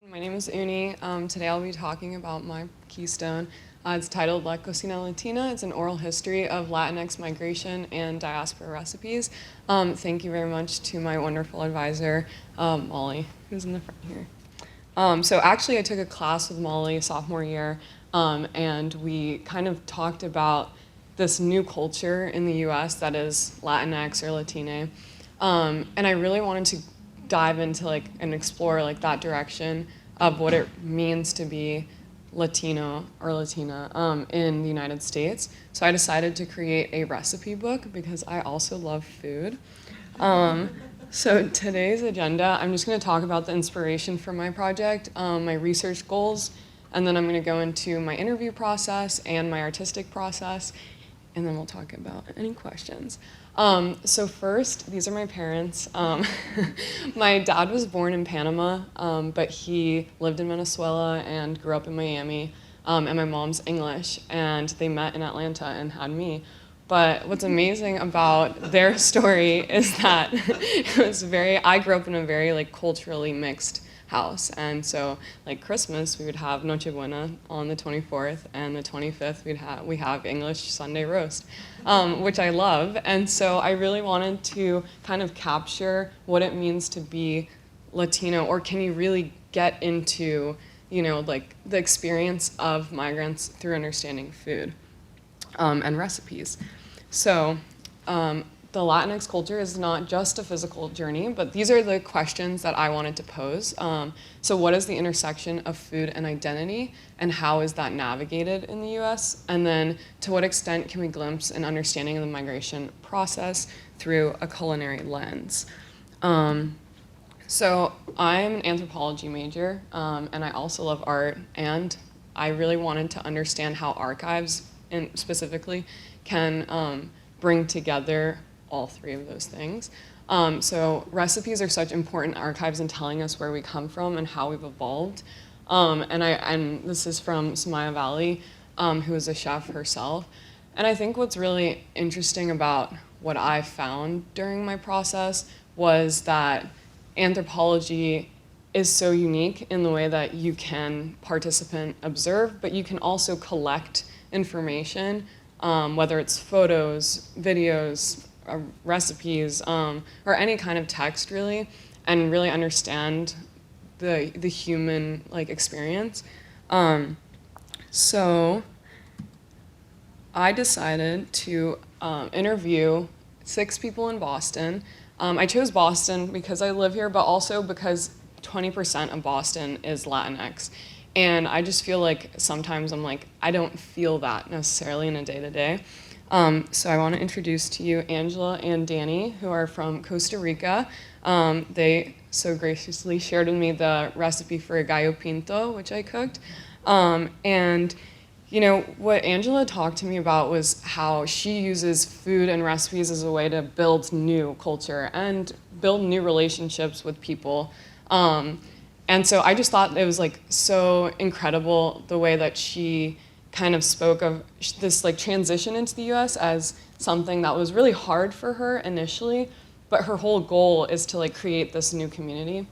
My name is Uni. Today I'll be talking about my Keystone. It's titled La Cocina Latina. It's an oral history of Latinx migration and diaspora recipes. Thank you very much to my wonderful advisor, Molly, who's in the front here. So actually I took a class with Molly sophomore year, and we kind of talked about this new culture in the US that is Latinx or Latine. And I really wanted to dive into and explore that direction of what it means to be Latino or Latina in the United States. So I decided to create a recipe book because I also love food. So today's agenda, I'm just going to talk about the inspiration for my project, my research goals, and then I'm going to go into my interview process and my artistic process, and then we'll talk about any questions. So first, these are my parents. My dad was born in Panama, but he lived in Venezuela and grew up in Miami, and my mom's English, and they met in Atlanta and had me. But what's amazing about their story is that I grew up in a very culturally mixed house, and so Christmas we would have Noche Buena on the 24th, and the 25th we have English Sunday roast, which I love. And so I really wanted to kind of capture what it means to be Latino, or can you really get into the experience of migrants through understanding food and recipes. So the Latinx culture is not just a physical journey, but these are the questions that I wanted to pose. So what is the intersection of food and identity, and how is that navigated in the US? And then to what extent can we glimpse an understanding of the migration process through a culinary lens? So I'm an anthropology major, and I also love art, and I really wanted to understand how archives, and specifically, can bring together all three of those things. So recipes are such important archives in telling us where we come from and how we've evolved. And this is from Samaya Valley, who is a chef herself. And I think what's really interesting about what I found during my process was that anthropology is so unique in the way that you can participant observe, but you can also collect information, whether it's photos, videos, recipes, or any kind of text really, and really understand the human experience. So I decided to interview 6 people in Boston. I chose Boston because I live here, but also because 20% of Boston is Latinx. And I just feel sometimes I don't feel that necessarily in a day-to-day. So I want to introduce to you Angela and Danny, who are from Costa Rica. They so graciously shared with me the recipe for a gallo pinto, which I cooked. And what Angela talked to me about was how she uses food and recipes as a way to build new culture and build new relationships with people. And so I just thought it was so incredible the way that she kind of spoke of this transition into the US as something that was really hard for her initially, but her whole goal is to create this new community.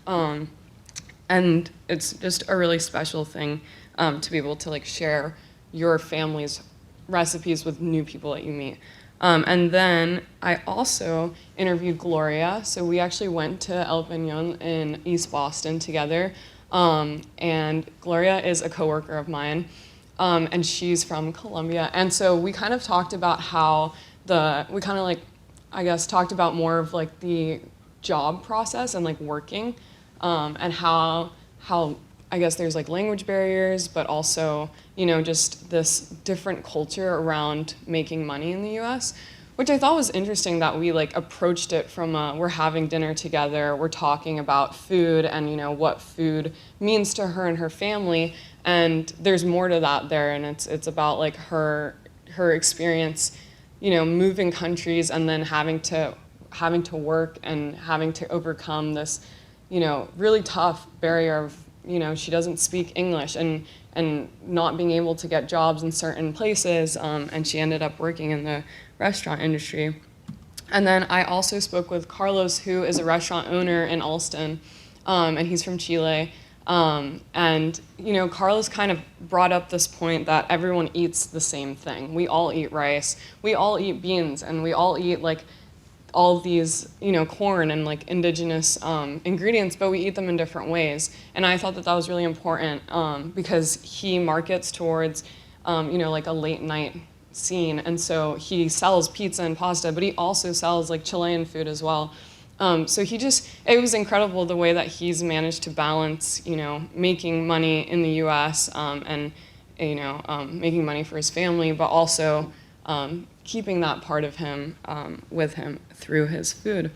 And it's just a really special thing to be able to share your family's recipes with new people that you meet. And then I also interviewed Gloria. So we actually went to El Peñon in East Boston together. And Gloria is a coworker of mine, and she's from Colombia. And so we kind of talked about how talked about more of the job process and working, and how I guess there's language barriers, but also, just this different culture around making money in the US, which I thought was interesting that we approached it from we're having dinner together, we're talking about food and what food means to her and her family, and there's more to that there, and it's about her experience, moving countries and then having to work and having to overcome this, really tough barrier of she doesn't speak English and not being able to get jobs in certain places, and she ended up working in the restaurant industry. And then I also spoke with Carlos, who is a restaurant owner in Alston, and he's from Chile. And, Carlos kind of brought up this point that everyone eats the same thing. We all eat rice, we all eat beans, and we all eat like all these, corn and like indigenous ingredients, but we eat them in different ways. And I thought that that was really important because he markets towards, like a late night scene. And so he sells pizza and pasta, but he also sells like Chilean food as well. So it was incredible the way that he's managed to balance, making money in the U.S. And, making money for his family, but also keeping that part of him with him through his food.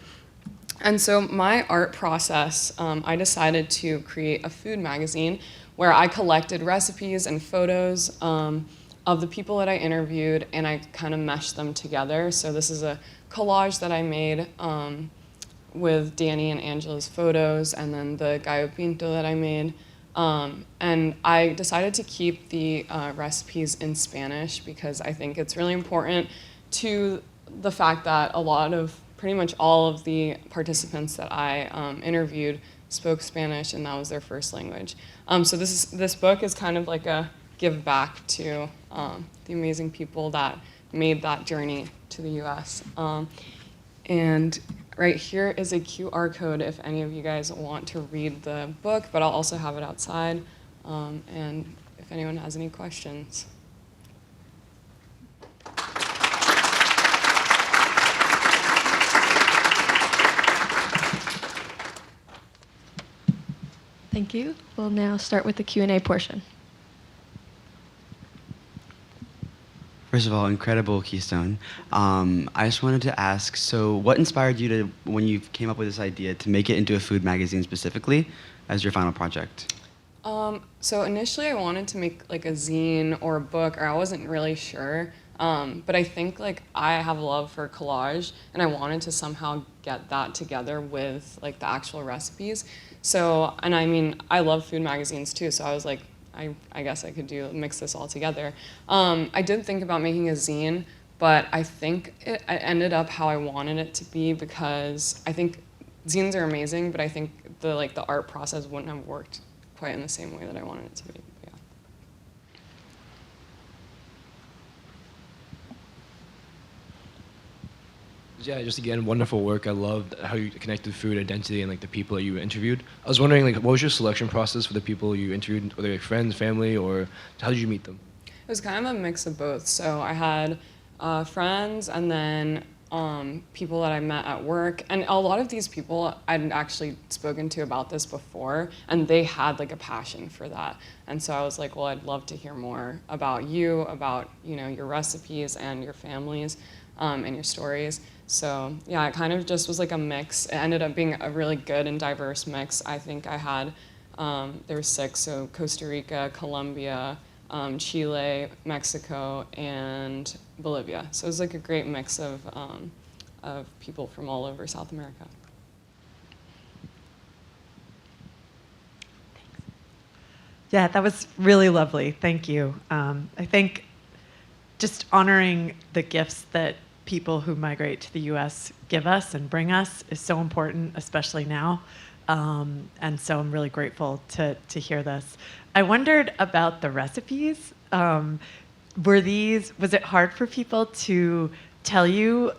And so my art process, I decided to create a food magazine where I collected recipes and photos of the people that I interviewed, and I kind of meshed them together. So this is a collage that I made with Danny and Angela's photos, and then the gallo pinto that I made. And I decided to keep the recipes in Spanish because I think it's really important to the fact that pretty much all of the participants that I interviewed spoke Spanish, and that was their first language. So this book is kind of like a give back to the amazing people that made that journey to the U.S. And right here is a QR code if any of you guys want to read the book, but I'll also have it outside, and if anyone has any questions. Thank you. We'll now start with the Q&A portion. First of all, incredible Keystone. I just wanted to ask, so what inspired you to, when you came up with this idea, to make it into a food magazine specifically as your final project? So initially I wanted to make like a zine or a book, or I wasn't really sure. But I think like I have a love for collage, and I wanted to somehow get that together with like the actual recipes. So, and I mean, I love food magazines too, so I was like, I guess I could mix this all together. I did think about making a zine, but I think it ended up how I wanted it to be, because I think zines are amazing, but I think the art process wouldn't have worked quite in the same way that I wanted it to be. Yeah, just again, wonderful work. I loved how you connected food identity and like the people that you interviewed. I was wondering, like, what was your selection process for the people you interviewed? Were they like friends, family, or how did you meet them? It was kind of a mix of both. So I had friends, and then people that I met at work. And a lot of these people I'd actually spoken to about this before, and they had like a passion for that. And so I was like, well, I'd love to hear more about you, about your recipes and your families and your stories. So yeah, it kind of just was like a mix. It ended up being a really good and diverse mix. I think I had, there were 6, so Costa Rica, Colombia, Chile, Mexico, and Bolivia. So it was like a great mix of people from all over South America. Yeah, that was really lovely. Thank you. I think just honoring the gifts that people who migrate to the U.S. give us and bring us is so important, especially now. And so I'm really grateful to hear this. I wondered about the recipes. Was it hard for people to tell you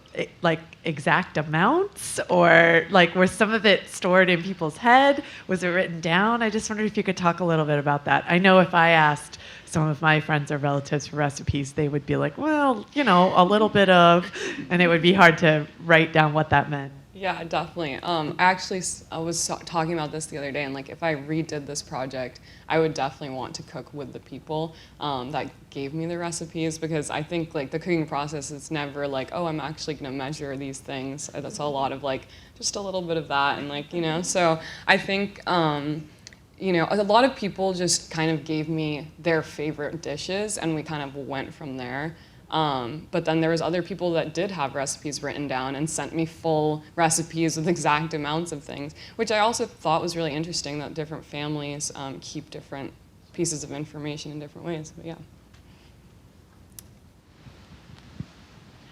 like exact amounts, or like was some of it stored in people's head? Was it written down? I just wondered if you could talk a little bit about that. I know if I asked some of my friends or relatives for recipes, they would be like, well, a little bit of, and it would be hard to write down what that meant. Yeah, definitely. I was talking about this the other day, and like if I redid this project, I would definitely want to cook with the people that gave me the recipes, because I think like the cooking process is never like, oh, I'm actually gonna measure these things. That's a lot of like just a little bit of that, and like so I think a lot of people just kind of gave me their favorite dishes, and we kind of went from there. But then there was other people that did have recipes written down and sent me full recipes with exact amounts of things, which I also thought was really interesting, that different families keep different pieces of information in different ways. But yeah.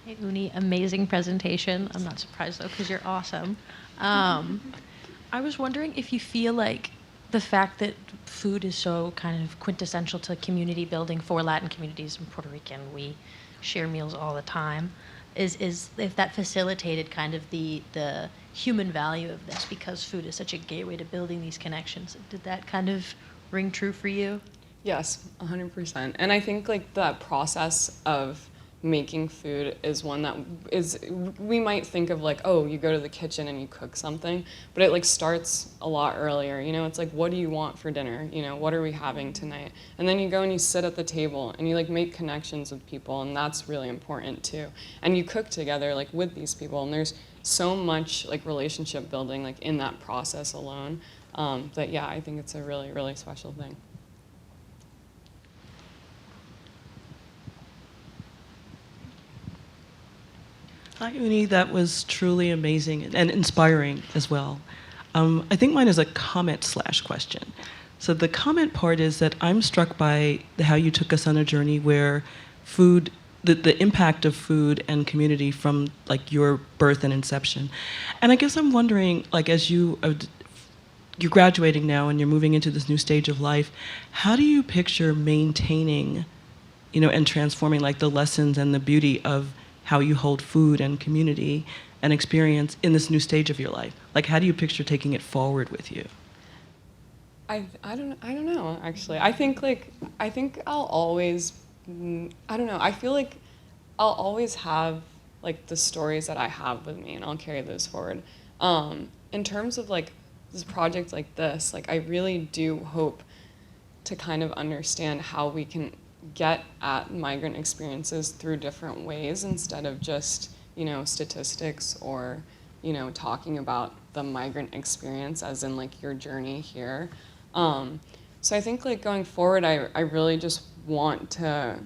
Hey, Uni, amazing presentation. I'm not surprised though, because you're awesome. I was wondering if you feel like the fact that food is so kind of quintessential to community building for Latin communities in Puerto Rican. We share meals all the time. Is if that facilitated kind of the human value of this, because food is such a gateway to building these connections. Did that kind of ring true for you? Yes, 100%. And I think like that process of making food is one that is, we might think of like, oh, you go to the kitchen and you cook something, but it like starts a lot earlier. You know, it's like, what do you want for dinner? You know, what are we having tonight? And then you go and you sit at the table and you like make connections with people, and that's really important too. And you cook together like with these people, and there's so much like relationship building like in that process alone, that yeah, I think it's a really, really special thing. Hi, Uni. That was truly amazing and inspiring as well. I think mine is a comment/question. So the comment part is that I'm struck by how you took us on a journey where food, the impact of food and community from like your birth and inception. And I guess I'm wondering, like as you're graduating now and you're moving into this new stage of life, how do you picture maintaining, you know, and transforming like the lessons and the beauty of how you hold food and community and experience in this new stage of your life? Like, how do you picture taking it forward with you? I don't know, actually. I think I'll always, I don't know, I feel like I'll always have like the stories that I have with me, and I'll carry those forward. In terms of like this project like this, like I really do hope to kind of understand how we can get at migrant experiences through different ways instead of just, you know, statistics or, you know, talking about the migrant experience as in like your journey here. So I think like going forward, I really just want to,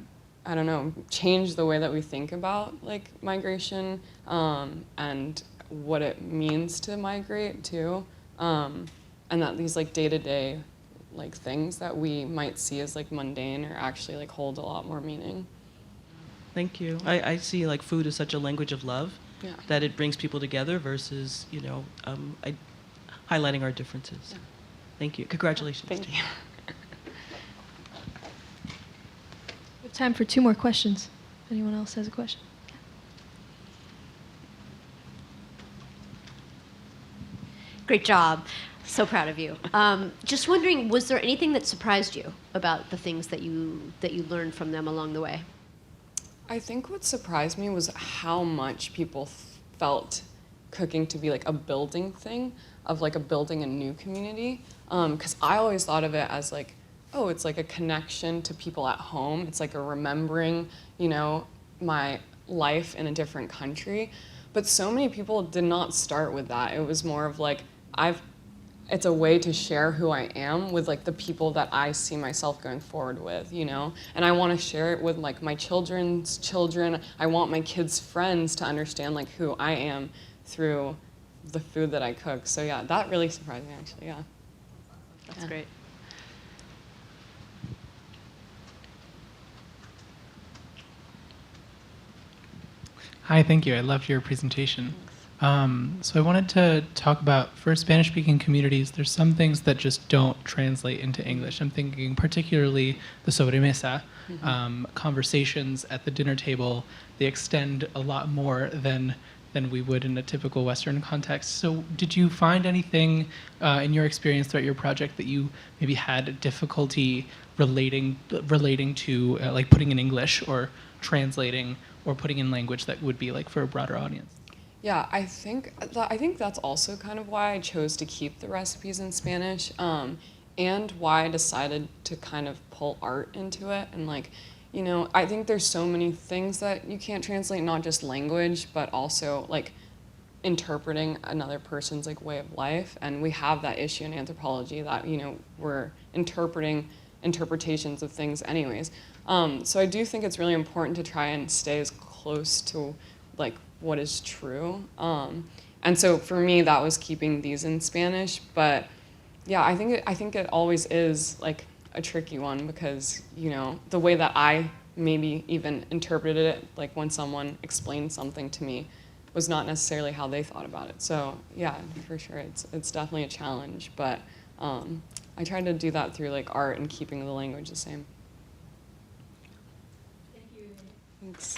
I don't know, change the way that we think about like migration, and what it means to migrate too. And that these like day-to-day like things that we might see as like mundane are actually like hold a lot more meaning. Thank you. I see like food as such a language of love, Yeah. that it brings people together versus, you know, highlighting our differences. Yeah. Thank you. Congratulations. Thank you. We have time for 2 more questions. Anyone else has a question? Great job. So proud of you. Just wondering, was there anything that surprised you about the things that you learned from them along the way? I think what surprised me was how much people felt cooking to be like a building thing, of like building a new community. Because I always thought of it as like, oh, it's like a connection to people at home. It's like a remembering, you know, my life in a different country. But so many people did not start with that. It was more of like, it's a way to share who I am with like the people that I see myself going forward with, you know? And I want to share it with like my children's children. I want my kids' friends to understand like who I am through the food that I cook. So yeah, that really surprised me actually, yeah. That's great. Hi, thank you. I loved your presentation. So I wanted to talk about, for Spanish-speaking communities, there's some things that just don't translate into English. I'm thinking particularly the sobremesa, conversations at the dinner table. They extend a lot more than we would in a typical Western context. So did you find anything in your experience throughout your project that you maybe had difficulty relating to, like putting in English or translating or putting in language that would be like for a broader audience? Yeah, I think that's also kind of why I chose to keep the recipes in Spanish, and why I decided to kind of pull art into it. And like, you know, I think there's so many things that you can't translate, not just language, but also like interpreting another person's like way of life. And we have that issue in anthropology that, you know, we're interpreting interpretations of things anyways. So I do think it's really important to try and stay as close to like what is true. And so for me, that was keeping these in Spanish. But yeah, I think it always is like a tricky one because, you know, the way that I maybe even interpreted it, like when someone explained something to me, was not necessarily how they thought about it. So yeah, for sure, it's definitely a challenge. But I try to do that through like art and keeping the language the same. Thank you. Thanks.